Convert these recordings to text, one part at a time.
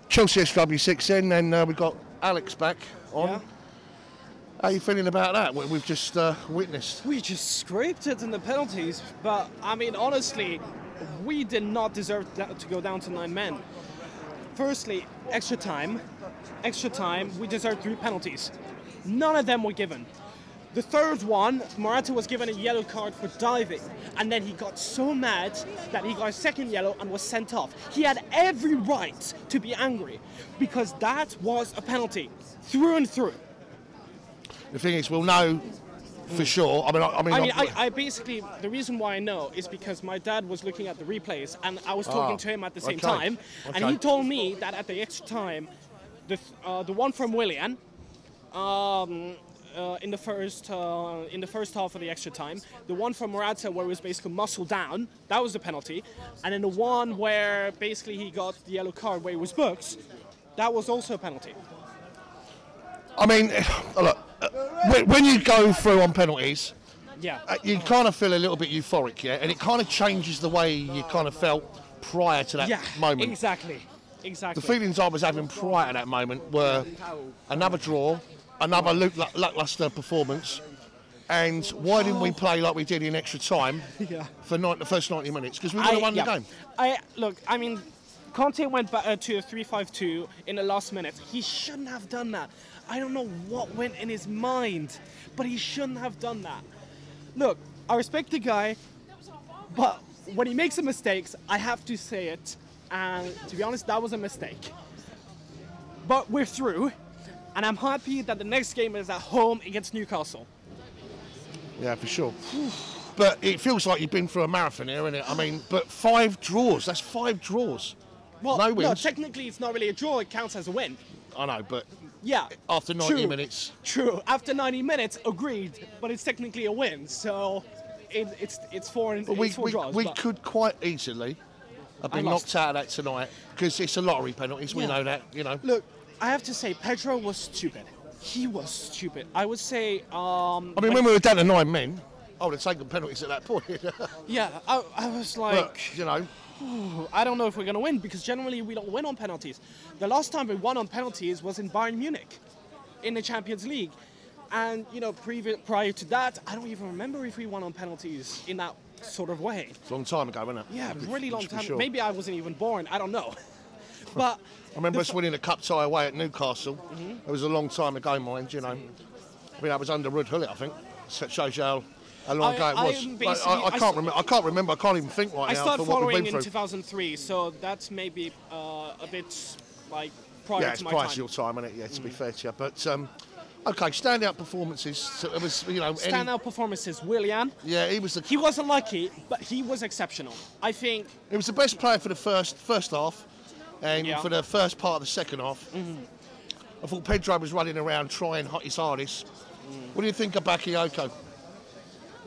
Chelsea SW6 in, and we've got Alex back on. Yeah. How are you feeling about that? What we've just witnessed. We just scraped it in the penalties, but I mean, honestly, we did not deserve to go down to 9 men. Firstly, extra time, we deserved 3 penalties. None of them were given. The third one, Morata was given a yellow card for diving, and then he got so mad that he got a second yellow and was sent off. He had every right to be angry, because that was a penalty, through and through. The thing is, we'll know for sure. I basically, the reason why I know is because my dad was looking at the replays, and I was talking to him at the same time, and he told me that at the extra time, the one from Willian, in the first half of the extra time, the one from Morata where it was basically muscle down, that was the penalty, and then the one where basically he got the yellow card where he was booked, that was also a penalty. I mean, look, when you go through on penalties, yeah, you kind of feel a little bit euphoric, yeah, and it kind of changes the way you kind of felt prior to that moment. Exactly. The feelings I was having prior to that moment were another draw, another lacklustre performance, and why didn't we play like we did in extra time for the first 90 minutes? Because we would have won the game. Look, I mean, Conte went back to a 3-5-2 in the last minute. He shouldn't have done that. I don't know what went in his mind, but he shouldn't have done that. Look, I respect the guy, but when he makes some mistakes, I have to say it, and to be honest, that was a mistake. But we're through, and I'm happy that the next game is at home against Newcastle. Yeah, for sure. But it feels like you've been through a marathon here, isn't it? I mean, but 5 draws, that's 5 draws. Well, no wins. No, technically it's not really a draw, it counts as a win. I know, but yeah, after 90 minutes. True, after 90 minutes, agreed, but it's technically a win, so it's 4 draws. We could quite easily have been knocked out of that tonight, because it's a lottery penalties, we know that, you know. Look, I have to say, Pedro was stupid. He was stupid. I would say... I mean, when we were down to 9 men, I would have taken penalties at that point. Yeah, I was like... But, you know... I don't know if we're going to win, because generally we don't win on penalties. The last time we won on penalties was in Bayern Munich, in the Champions League. And, you know, prior to that, I don't even remember if we won on penalties in that sort of way. It's a long time ago, wasn't it? Yeah, really long time. Sure. Maybe I wasn't even born, I don't know. But I remember us winning a cup tie away at Newcastle. It was a long time ago, mind, you know. I mean, that was under Ruud Gullit, I think. So it shows you how long ago it was. I can't remember. I can't even think right now. I started following in 2003. 2003, so that's maybe a bit like prior to my time. Yeah, it's prior to your time, isn't it? Yeah, to be fair to you. But okay, standout performances. So it was, you know, standout performances. Willian. Yeah, he was. He wasn't lucky, but he was exceptional. I think he was the best player for the first half, and for the first part of the second half. I thought Pedro was running around trying his hardest. What do you think of Bakayoko?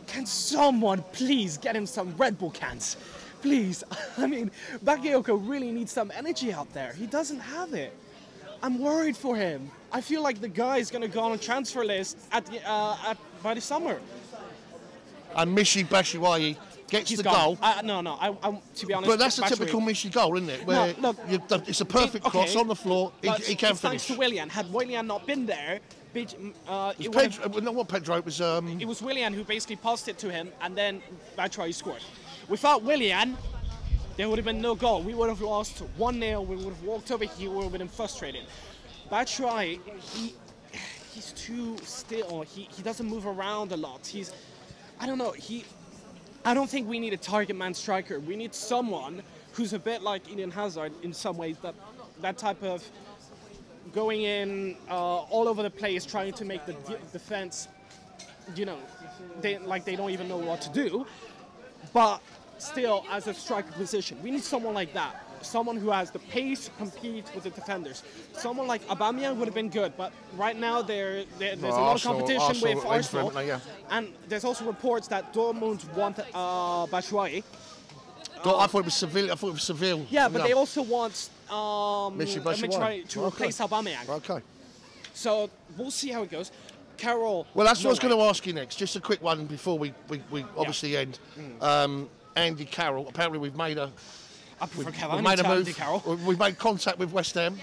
Can someone please get him some Red Bull cans? Please. I mean, Bakayoko really needs some energy out there. He doesn't have it. I'm worried for him. I feel like the guy is going to go on a transfer list by the summer. And Michy Batshuayi gets the goal. To be honest, but that's a typical Michy goal, isn't it? Where it's a perfect cross on the floor. He can finish. Thanks to Willian. Had Willian not been there, it was Willian who basically passed it to him, and then Batshuayi scored. Without Willian, there would have been no goal. We would have lost 1-0. We would have walked over. He would have been frustrated. Batshuayi, he's too still. He doesn't move around a lot. I don't know. I don't think we need a target man striker. We need someone who's a bit like Eden Hazard in some ways. That type of going in all over the place, trying to make the defense, you know, they don't even know what to do. But still, as a striker position, we need someone like that. Someone who has the pace to compete with the defenders. Someone like Aubameyang would have been good, but right now there's a lot of competition with Arsenal. And there's also reports that Dortmund want Batshuayi. I thought it was Seville. Yeah, but they also want Batshuayi to replace Aubameyang. Okay. So we'll see how it goes. Carroll. Well, that's what I was going to ask you next. Just a quick one before we obviously end. Andy Carroll. Apparently, we've made a. I prefer We've made a Andy move. Carroll. We've made contact with West Ham.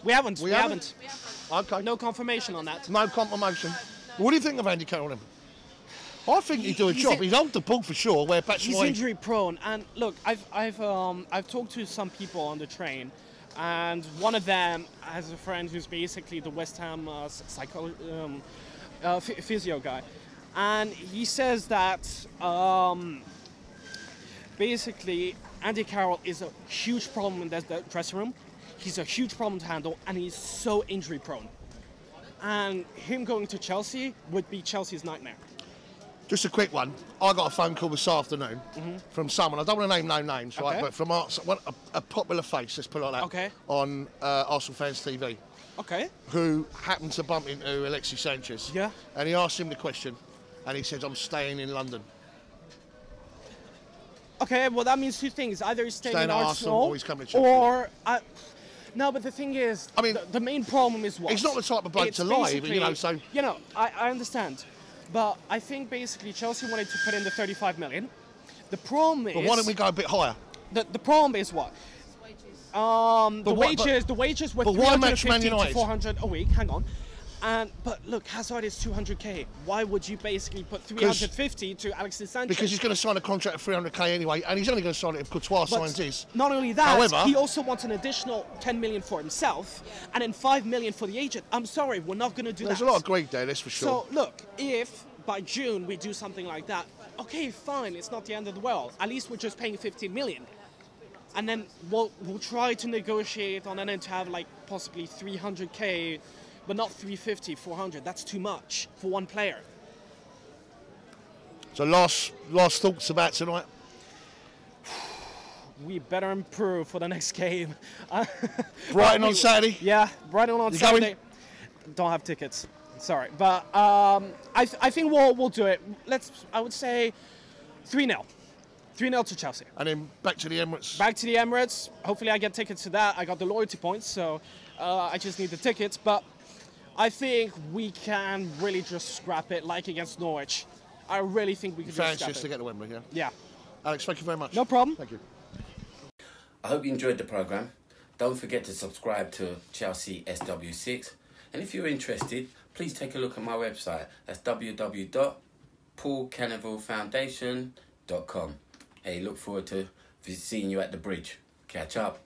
We haven't. We haven't. Okay. No confirmation on that. No confirmation. What do you think of Andy Carroll then? I think he'd do a job. He's old the ball for sure. He's injury prone, and look, I've talked to some people on the train, and one of them has a friend who's basically the West Ham physio guy, and he says that basically Andy Carroll is a huge problem in the dressing room. He's a huge problem to handle, and he's so injury prone. And him going to Chelsea would be Chelsea's nightmare. Just a quick one. I got a phone call this afternoon from someone, I don't want to name no names, right, but from a popular face, let's put it like that, on Arsenal Fans TV. Okay. Who happened to bump into Alexis Sanchez. Yeah. And he asked him the question, and he said, I'm staying in London. Okay, well, that means two things. Either he's staying in Arsenal, or he's coming to Chelsea. No, but the thing is, I mean, the main problem is what? He's not the type of bloke to lie, but, you know, so... You know, I understand. But I think basically Chelsea wanted to put in the 35 million. The problem is... But why don't we go a bit higher? The problem is what? The wages were 350 to 400 a week. Hang on. But look, Hazard is 200k. Why would you basically put 350 to Alexis Sanchez? Because he's going to sign a contract of 300k anyway, and he's only going to sign it if Courtois signs his. Not only that, however, he also wants an additional 10 million for himself, and then 5 million for the agent. I'm sorry, we're not going to do that. There's a lot of greed there, that's for sure. So look, if by June we do something like that, okay, fine, it's not the end of the world. At least we're just paying 15 million. And then we'll try to negotiate on an end to have like possibly 300k, but not 350, 400. That's too much for one player. So last thoughts about tonight? We better improve for the next game. Brighton on Saturday? Yeah, Brighton on Saturday. Don't have tickets. Sorry, but I think we'll do it. I would say 3-0. 3-0 to Chelsea. And then back to the Emirates? Back to the Emirates. Hopefully I get tickets to that. I got the loyalty points, so I just need the tickets. But I think we can really just scrap it like against Norwich. I really think we can just scrap it. To get to Wembley, yeah? Yeah. Alex, thank you very much. No problem. Thank you. I hope you enjoyed the programme. Don't forget to subscribe to Chelsea SW6. And if you're interested, please take a look at my website. That's www.paulcanavillefoundation.com. Hey, look forward to seeing you at the bridge. Catch up.